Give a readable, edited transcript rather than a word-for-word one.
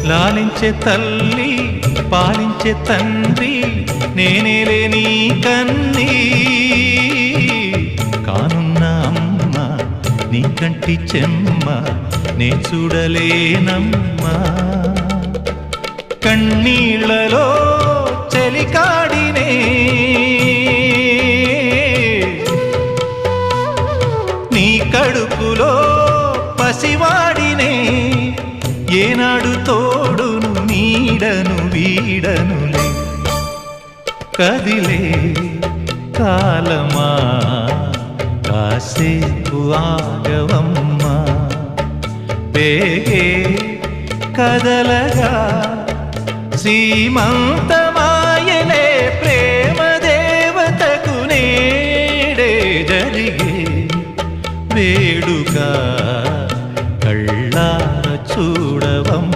లాలించే తల్లి పాలించే తండ్రి నేనేలే నీ కన్నీ కానున్న అమ్మ నీ కంటి చెమ్మ నే చూడలేనమ్మా కన్నీళ్లలో చెలికాడినే నీ కడుపులో పసివాడినే ఏనాడు తోడును నీడను వీడనులే కదిలే కాలమా కాసేపు ఆగవమ్మా పేగే కదలగా సీమంతమా